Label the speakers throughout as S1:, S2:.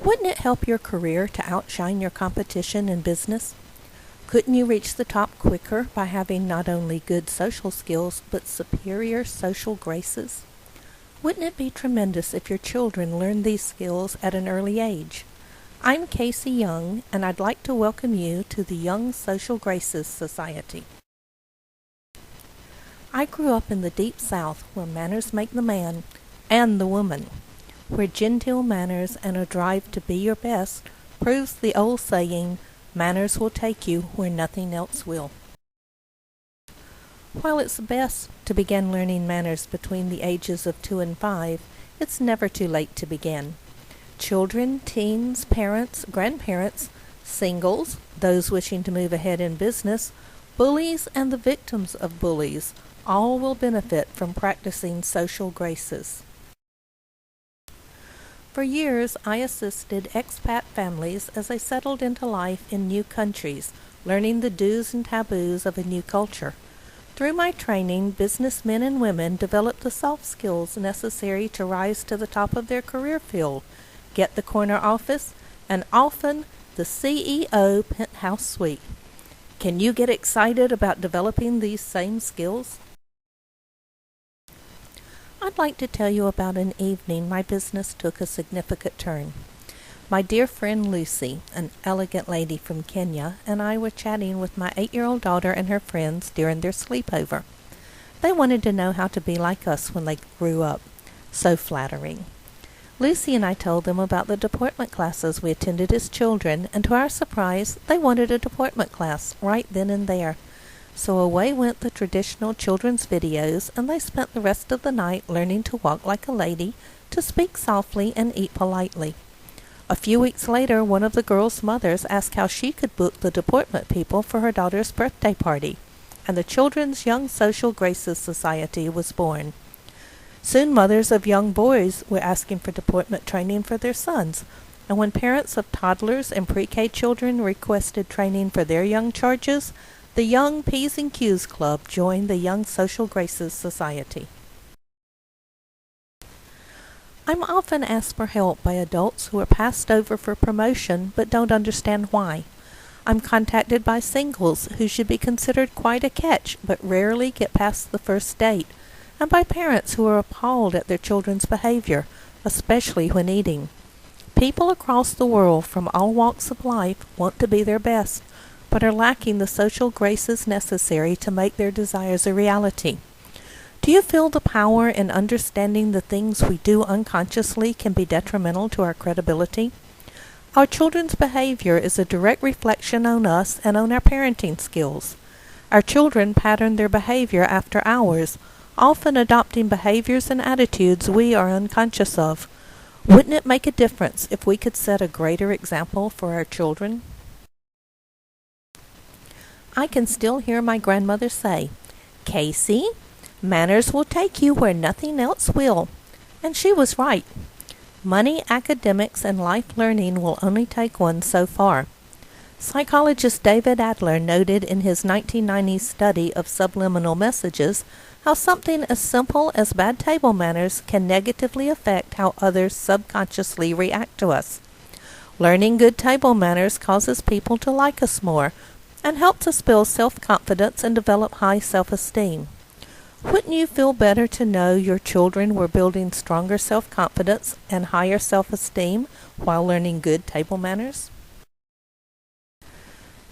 S1: Wouldn't it help your career to outshine your competition in business? Couldn't you reach the top quicker by having not only good social skills, but superior social graces? Wouldn't it be tremendous if your children learned these skills at an early age? I'm Casey Young, and I'd like to welcome you to the Young Social Graces Society. I grew up in the Deep South, where manners make the man and the woman, where genteel manners and a drive to be your best proves the old saying, manners will take you where nothing else will. While it's best to begin learning manners between the ages of 2 and 5, it's never too late to begin. Children, teens, parents, grandparents, singles, those wishing to move ahead in business, bullies, and the victims of bullies all will benefit from practicing social graces. For years, I assisted expat families as they settled into life in new countries, learning the do's and taboos of a new culture. Through my training, businessmen and women developed the soft skills necessary to rise to the top of their career field, get the corner office, and often the CEO penthouse suite. Can you get excited about developing these same skills? I'd like to tell you about an evening my business took a significant turn. My dear friend Lucy, an elegant lady from Kenya, and I were chatting with my 8-year-old daughter and her friends during their sleepover. They wanted to know how to be like us when they grew up. So flattering. Lucy and I told them about the deportment classes we attended as children, and to our surprise, they wanted a deportment class right then and there. So away went the traditional children's videos, and they spent the rest of the night learning to walk like a lady, to speak softly, and eat politely. A few weeks later, one of the girls' mothers asked how she could book the deportment people for her daughter's birthday party, and the Children's Young Social Graces Society was born. Soon mothers of young boys were asking for deportment training for their sons, and when parents of toddlers and pre-K children requested training for their young charges, the Young P's and Q's Club joined the Young Social Graces Society. I'm often asked for help by adults who are passed over for promotion but don't understand why. I'm contacted by singles who should be considered quite a catch but rarely get past the first date, and by parents who are appalled at their children's behavior, especially when eating. People across the world from all walks of life want to be their best, but are lacking the social graces necessary to make their desires a reality. Do you feel the power in understanding the things we do unconsciously can be detrimental to our credibility? Our children's behavior is a direct reflection on us and on our parenting skills. Our children pattern their behavior after ours, often adopting behaviors and attitudes we are unconscious of. Wouldn't it make a difference if we could set a greater example for our children? I can still hear my grandmother say, "Casey, manners will take you where nothing else will." And she was right. Money, academics, and life learning will only take one so far. Psychologist David Adler noted in his 1990 study of subliminal messages how something as simple as bad table manners can negatively affect how others subconsciously react to us. Learning good table manners causes people to like us more, and helps us build self-confidence and develop high self-esteem. Wouldn't you feel better to know your children were building stronger self-confidence and higher self-esteem while learning good table manners?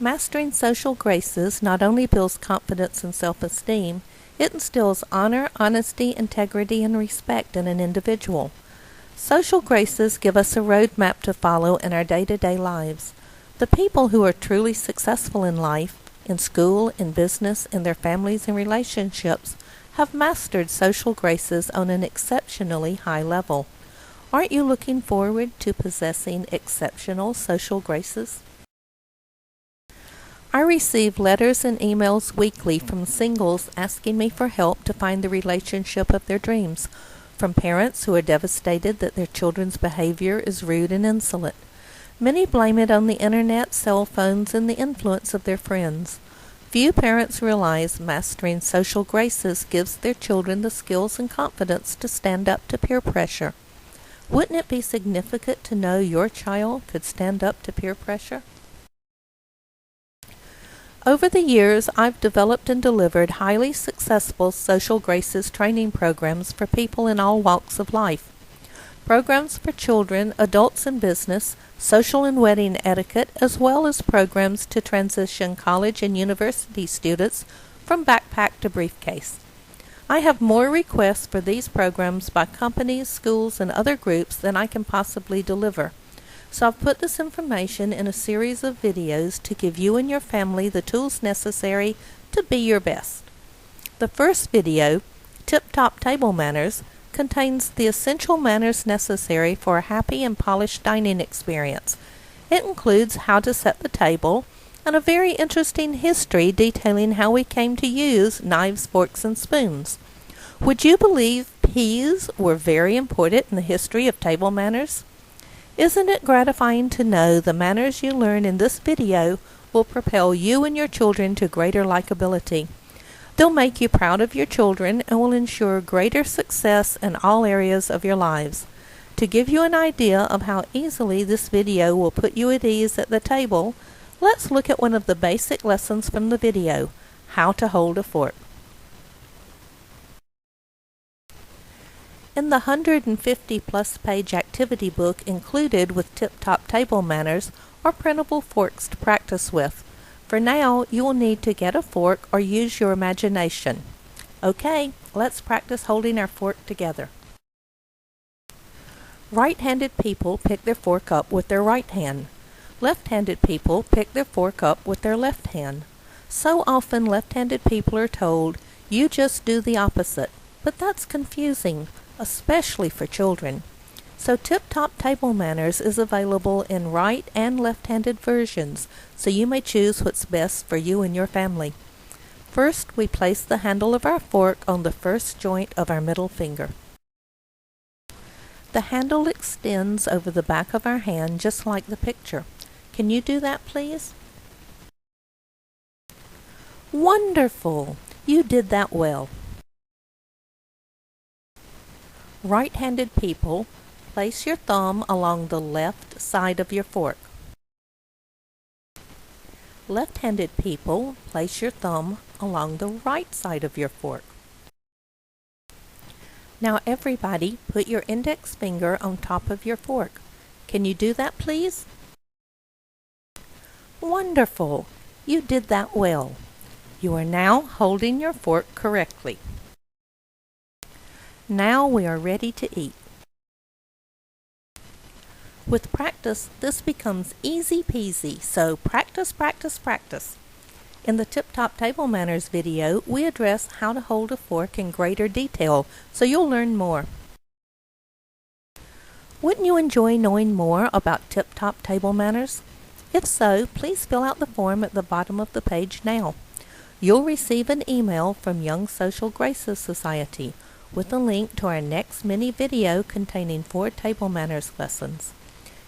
S1: Mastering social graces not only builds confidence and self-esteem, it instills honor, honesty, integrity, and respect in an individual. Social graces give us a roadmap to follow in our day-to-day lives. The people who are truly successful in life, in school, in business, in their families and relationships, have mastered social graces on an exceptionally high level. Aren't you looking forward to possessing exceptional social graces? I receive letters and emails weekly from singles asking me for help to find the relationship of their dreams, from parents who are devastated that their children's behavior is rude and insolent. Many blame it on the internet, cell phones, and the influence of their friends. Few parents realize mastering social graces gives their children the skills and confidence to stand up to peer pressure. Wouldn't it be significant to know your child could stand up to peer pressure? Over the years, I've developed and delivered highly successful social graces training programs for people in all walks of life. Programs for children, adults in business, social and wedding etiquette, as well as programs to transition college and university students from backpack to briefcase. I have more requests for these programs by companies, schools, and other groups than I can possibly deliver. So I've put this information in a series of videos to give you and your family the tools necessary to be your best. The first video, Tip Top Table Manners, contains the essential manners necessary for a happy and polished dining experience. It includes how to set the table and a very interesting history detailing how we came to use knives, forks, and spoons. Would you believe peas were very important in the history of table manners? Isn't it gratifying to know the manners you learn in this video will propel you and your children to greater likability? They'll make you proud of your children and will ensure greater success in all areas of your lives. To give you an idea of how easily this video will put you at ease at the table, let's look at one of the basic lessons from the video, how to hold a fork. In the 150-plus page activity book included with Tip Top Table Manners are printable forks to practice with. For now, you will need to get a fork or use your imagination. Okay, let's practice holding our fork together. Right-handed people pick their fork up with their right hand. Left-handed people pick their fork up with their left hand. So often left-handed people are told, you just do the opposite. But that's confusing, especially for children. So Tip Top Table Manners is available in right and left-handed versions, so you may choose what's best for you and your family. First, we place the handle of our fork on the first joint of our middle finger. The handle extends over the back of our hand just like the picture. Can you do that, please? Wonderful! You did that well. Right-handed people, place your thumb along the left side of your fork. Left-handed people, place your thumb along the right side of your fork. Now everybody, put your index finger on top of your fork. Can you do that, please? Wonderful! You did that well. You are now holding your fork correctly. Now we are ready to eat. With practice, this becomes easy peasy, so practice, practice, practice. In the Tip Top Table Manners video, we address how to hold a fork in greater detail, so you'll learn more. Wouldn't you enjoy knowing more about Tip Top Table Manners? If so, please fill out the form at the bottom of the page now. You'll receive an email from Young Social Graces Society with a link to our next mini video containing 4 table manners lessons.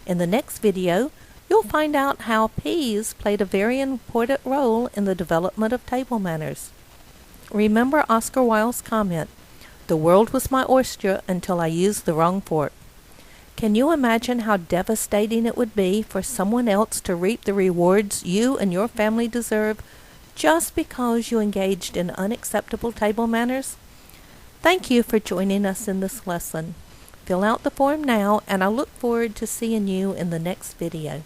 S1: In the next video, you'll find out how peas played a very important role in the development of table manners. Remember Oscar Wilde's comment, "The world was my oyster until I used the wrong fork." Can you imagine how devastating it would be for someone else to reap the rewards you and your family deserve just because you engaged in unacceptable table manners? Thank you for joining us in this lesson. Fill out the form now, and I look forward to seeing you in the next video.